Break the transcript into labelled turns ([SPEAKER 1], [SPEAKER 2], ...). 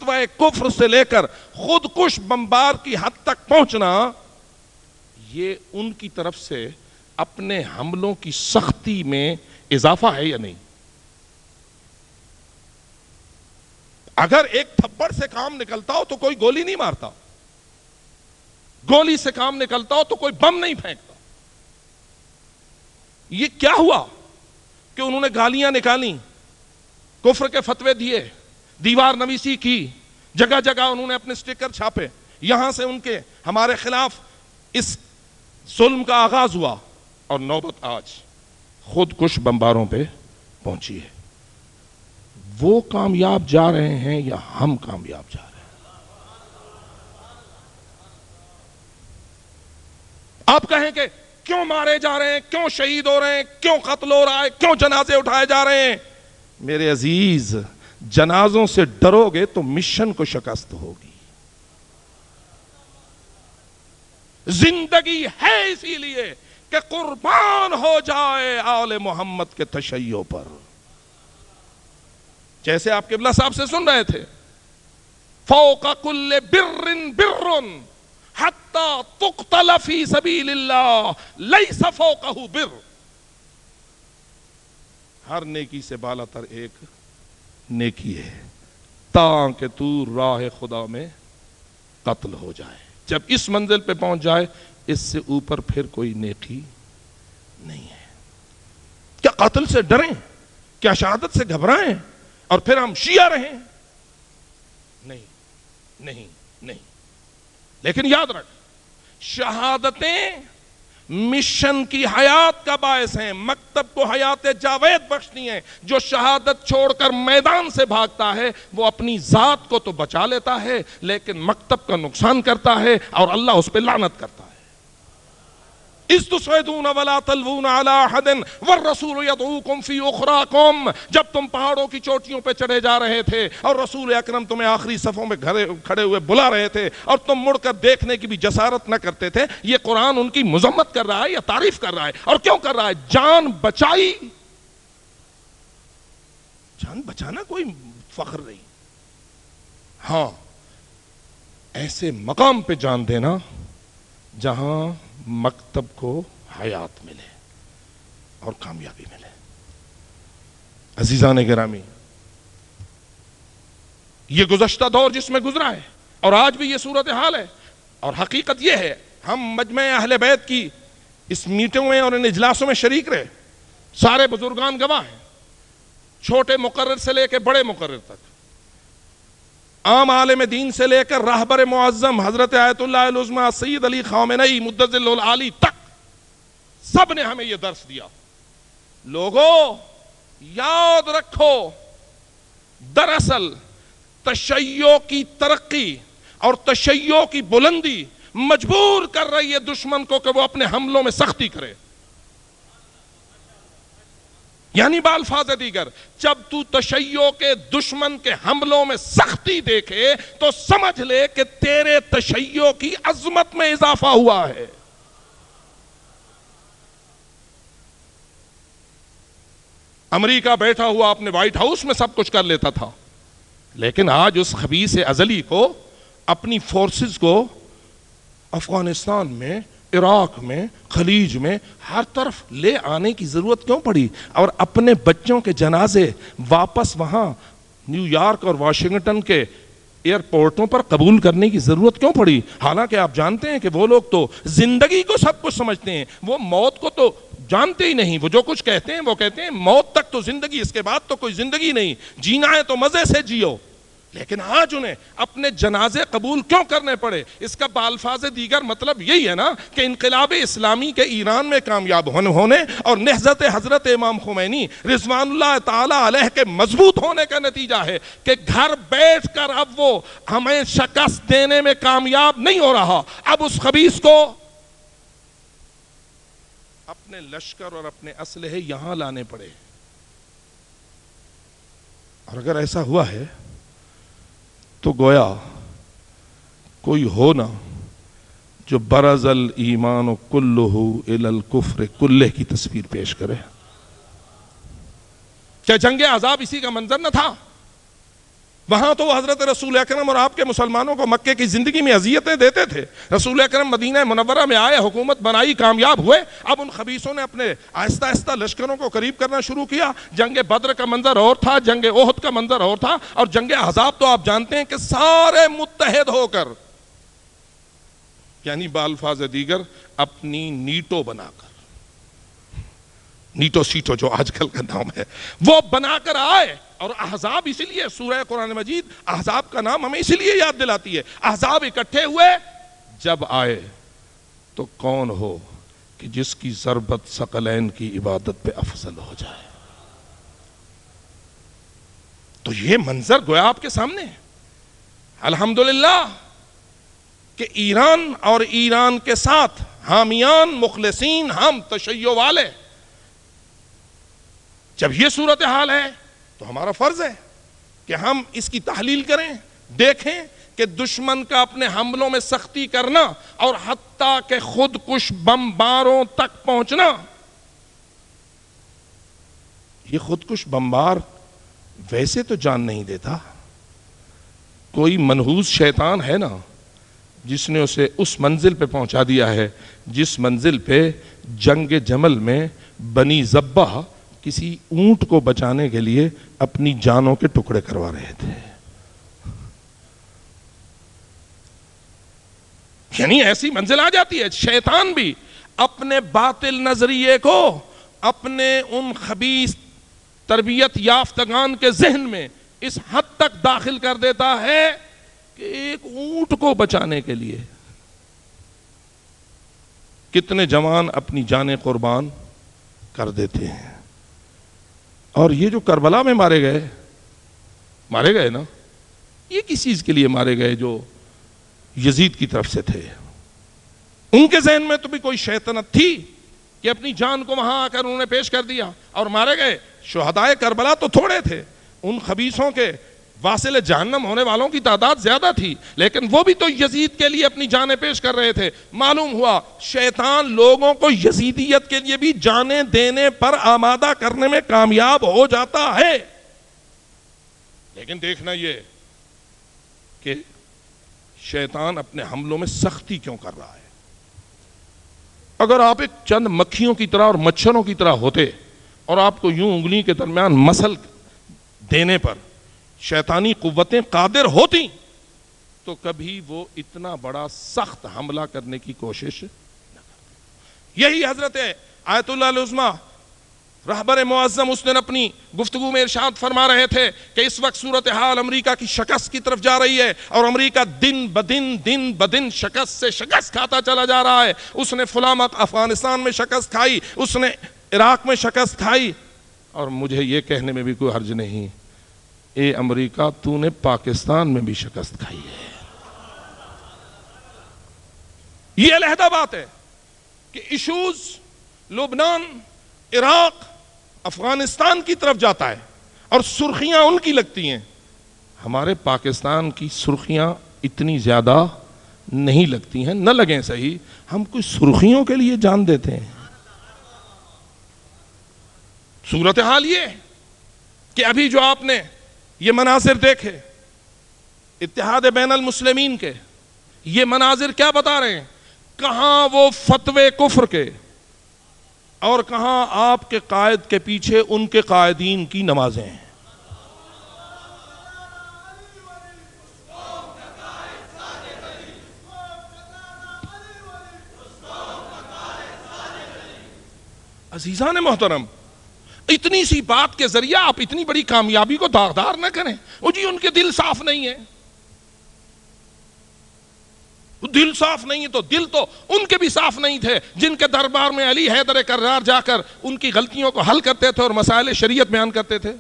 [SPEAKER 1] فتوی کفر سے لے کر خودکش بمبار کی حد تک پہنچنا، یہ ان کی طرف سے اپنے حملوں کی سختی میں اضافہ ہے یا نہیں؟ اگر ایک تھپڑ سے کام نکلتا ہو تو کوئی گولی نہیں مارتا، گولی سے کام نکلتا ہو تو کوئی بم نہیں پھینکتا۔ یہ کیا ہوا کہ انہوں نے گالیاں نکالی، کفر کے فتوے دیے، دیوار نویسی کی، جگہ جگہ انہوں نے اپنے سٹیکر چھاپے، یہاں سے ان کے ہمارے خلاف اس ظلم کا آغاز ہوا، اور نوبت آج خودکش بمباروں پہ پہنچی ہے۔ وہ کامیاب جا رہے ہیں یا ہم کامیاب جا رہے ہیں؟ آپ کہیں کہ کیوں مارے جا رہے ہیں، کیوں شہید ہو رہے ہیں، کیوں قتل ہو رہا ہے، کیوں جنازے اٹھائے جا رہے ہیں؟ میرے عزیز، جنازوں سے ڈرو گے تو مشن کو شکست ہوگی۔ زندگی ہے اسی لیے کہ قربان ہو جائے آل محمد کے تشیع پر۔ جیسے آپ قبلہ صاحب سے سن رہے تھے، فوق کل بر بر حتی تقتل فی سبیل اللہ لیس فوقہ بر۔ ہر نیکی سے بالا تر ایک نیکی ہے تاکہ تو راہ خدا میں قتل ہو جائے۔ جب اس منزل پہ پہنچ جائے، اس سے اوپر پھر کوئی نیکی نہیں ہے۔ کیا قتل سے ڈریں؟ کیا شہادت سے گھبرائیں اور پھر ہم شیعہ رہیں؟ نہیں نہیں نہیں۔ لیکن یاد رکھ، شہادتیں مشن کی حیات کا باعث ہیں، مکتب کو حیات جاوید بخشنی ہے۔ جو شہادت چھوڑ کر میدان سے بھاگتا ہے وہ اپنی ذات کو تو بچا لیتا ہے لیکن مکتب کا نقصان کرتا ہے اور اللہ اس پہ لعنت کرتا ہے۔ اِذْ تُصْعِدُونَ وَلَا تَلْوُونَ عَلَىٰ أَحَدٍ وَالرَّسُولُ يَدْعُوكُمْ فِي أُخْرَاكُمْ۔ جب تم پہاڑوں کی چوٹیوں پہ چڑھے جا رہے تھے اور رسول اکرم تمہیں آخری صفوں میں کھڑے ہوئے بلا رہے تھے اور تم مڑ کر دیکھنے کی بھی جسارت نہ کرتے تھے، یہ قرآن ان کی مذمت کر رہا ہے یا تعریف کر رہا ہے؟ اور کیوں کر رہا ہے؟ جان بچائی۔ جان بچانا کوئی فخر نہیں، ہاں ایسے مقام پہ جان دینا جہاں مکتب کو حیات ملے اور کامیابی ملے۔ عزیزان گرامی، یہ گزشتہ دور جس میں گزرا ہے اور آج بھی یہ صورتحال ہے، اور حقیقت یہ ہے ہم مجمع اہل بیت کی اس میٹنگوں میں اور ان اجلاسوں میں شریک رہے، سارے بزرگان گواہ ہیں، چھوٹے مقرر سے لے کے بڑے مقرر تک، عام عالم دین سے لے کر راہبر معظم حضرت آیت اللہ العظمیٰ سید علی خامنئی مدظل العالی تک، سب نے ہمیں یہ درس دیا۔ لوگوں یاد رکھو، دراصل تشیع کی ترقی اور تشیع کی بلندی مجبور کر رہی ہے دشمن کو کہ وہ اپنے حملوں میں سختی کرے۔ یعنی بالفاظ دیگر، جب تو تشیع کے دشمن کے حملوں میں سختی دیکھے تو سمجھ لے کہ تیرے تشیع کی عظمت میں اضافہ ہوا ہے۔ امریکہ بیٹھا ہوا اپنے وائٹ ہاؤس میں سب کچھ کر لیتا تھا، لیکن آج اس خبیث ازلی کو اپنی فورسز کو افغانستان میں، عراق میں، خلیج میں ہر طرف لے آنے کی ضرورت کیوں پڑی؟ اور اپنے بچوں کے جنازے واپس وہاں نیو یارک اور واشنگٹن کے ایئرپورٹوں پر قبول کرنے کی ضرورت کیوں پڑی؟ حالانکہ آپ جانتے ہیں کہ وہ لوگ تو زندگی کو سب کچھ سمجھتے ہیں، وہ موت کو تو جانتے ہی نہیں۔ وہ جو کچھ کہتے ہیں وہ کہتے ہیں موت تک تو زندگی، اس کے بعد تو کوئی زندگی نہیں، جینا ہے تو مزے سے جیو۔ لیکن آج انہیں اپنے جنازے قبول کیوں کرنے پڑے؟ اس کا بالفاظ دیگر مطلب یہی ہے نا کہ انقلاب اسلامی کے ایران میں کامیاب ہونے اور نہضت حضرت امام خمینی رضوان اللہ تعالی علیہ کے مضبوط ہونے کا نتیجہ ہے کہ گھر بیٹھ کر اب وہ ہمیں شکست دینے میں کامیاب نہیں ہو رہا، اب اس خبیث کو اپنے لشکر اور اپنے اسلحے یہاں لانے پڑے۔ اور اگر ایسا ہوا ہے تو گویا کوئی ہونا جو برز الایمان کلہ الی الکفر کلہ کی تصویر پیش کرے۔ کیا جنگ عذاب اسی کا منظر نہ تھا؟ وہاں تو وہ حضرت رسول اکرم اور آپ کے مسلمانوں کو مکے کی زندگی میں اذیتیں دیتے تھے. رسول اکرم مدینہ منورہ میں آئے, حکومت بنائی, کامیاب ہوئے. اب ان خبیثوں نے اپنے آہستہ آہستہ لشکروں کو قریب کرنا شروع کیا. جنگ بدر کا منظر اور تھا, جنگ احد کا منظر اور تھا, اور جنگ احزاب تو آپ جانتے ہیں کہ سارے متحد ہو کر, یعنی بالفاظ دیگر اپنی نیٹو بنا کر, نیٹو سیٹو جو آج کل کا نام ہے, وہ بنا کر آئے. اور احزاب اسی لیے سورہ قرآن مجید احزاب کا نام ہمیں اسی لیے یاد دلاتی ہے. احزاب اکٹھے ہوئے, جب آئے تو کون ہو کہ جس کی ضربت ثقلین کی عبادت پہ افضل ہو جائے. تو یہ منظر گویا آپ کے سامنے ہے. الحمدللہ کہ ایران اور ایران کے ساتھ حامیان, مخلصین, ہم تشیع والے, جب یہ صورتحال ہے تو ہمارا فرض ہے کہ ہم اس کی تحلیل کریں, دیکھیں کہ دشمن کا اپنے حملوں میں سختی کرنا اور حتیٰ کہ خودکش بمباروں تک پہنچنا. یہ خودکش بمبار ویسے تو جان نہیں دیتا, کوئی منحوس شیطان ہے نا جس نے اسے اس منزل پہ پہنچا دیا ہے جس منزل پہ جنگ جمل میں بنی ذبح کسی اونٹ کو بچانے کے لیے اپنی جانوں کے ٹکڑے کروا رہے تھے. یعنی ایسی منزل آ جاتی ہے. شیطان بھی اپنے باطل نظریے کو اپنے ان خبیث تربیت یافتگان کے ذہن میں اس حد تک داخل کر دیتا ہے کہ ایک اونٹ کو بچانے کے لیے کتنے جوان اپنی جانیں قربان کر دیتے ہیں. اور یہ جو کربلا میں مارے گئے نا, یہ کس چیز کے لیے مارے گئے؟ جو یزید کی طرف سے تھے. ان کے ذہن میں تو بھی کوئی شیطنت تھی کہ اپنی جان کو وہاں آ کر انہوں نے پیش کر دیا اور مارے گئے. شہدائے کربلا تو تھوڑے تھے, ان خبیثوں کے واصل جہنم ہونے والوں کی تعداد زیادہ تھی, لیکن وہ بھی تو یزید کے لیے اپنی جانیں پیش کر رہے تھے. معلوم ہوا شیطان لوگوں کو یزیدیت کے لیے بھی جانیں دینے پر آمادہ کرنے میں کامیاب ہو جاتا ہے. لیکن دیکھنا یہ کہ شیطان اپنے حملوں میں سختی کیوں کر رہا ہے. اگر آپ ایک چند مکھیوں کی طرح اور مچھروں کی طرح ہوتے اور آپ کو یوں انگلی کے درمیان مسل دینے پر شیطانی قوتیں قادر ہوتی تو کبھی وہ اتنا بڑا سخت حملہ کرنے کی کوشش نہ کرتے. یہی حضرت آیت اللہ العظمیٰ رہبر معظم اس دن اپنی گفتگو میں ارشاد فرما رہے تھے کہ اس وقت صورتحال امریکہ کی شکست کی طرف جا رہی ہے اور امریکہ دن بدن شکست سے شکست کھاتا چلا جا رہا ہے. اس نے فلاں افغانستان میں شکست کھائی, اس نے عراق میں شکست کھائی, اور مجھے یہ کہنے میں بھی کوئی حرج نہیں, اے امریکہ تو نے پاکستان میں بھی شکست کھائی ہے. یہ علیحدہ بات ہے کہ ایشوز لبنان, عراق, افغانستان کی طرف جاتا ہے اور سرخیاں ان کی لگتی ہیں. ہمارے پاکستان کی سرخیاں اتنی زیادہ نہیں لگتی ہیں, نہ لگیں صحیح, ہم کوئی سرخیوں کے لیے جان دیتے ہیں. صورتحال یہ کہ ابھی جو آپ نے یہ مناظر دیکھے اتحاد بین المسلمین کے, یہ مناظر کیا بتا رہے ہیں؟ کہاں وہ فتوے کفر کے اور کہاں آپ کے قائد کے پیچھے ان کے قائدین کی نمازیں ہیں. عزیزان محترم, اتنی سی بات کے ذریعہ آپ اتنی بڑی کامیابی کو داغدار نہ کریں. وہ جی ان کے دل صاف نہیں ہے, دل صاف نہیں ہے تو دل تو ان کے بھی صاف نہیں تھے جن کے دربار میں علی حیدر کرار جا کر ان کی غلطیوں کو حل کرتے تھے اور مسائل شریعت بیان کرتے تھے.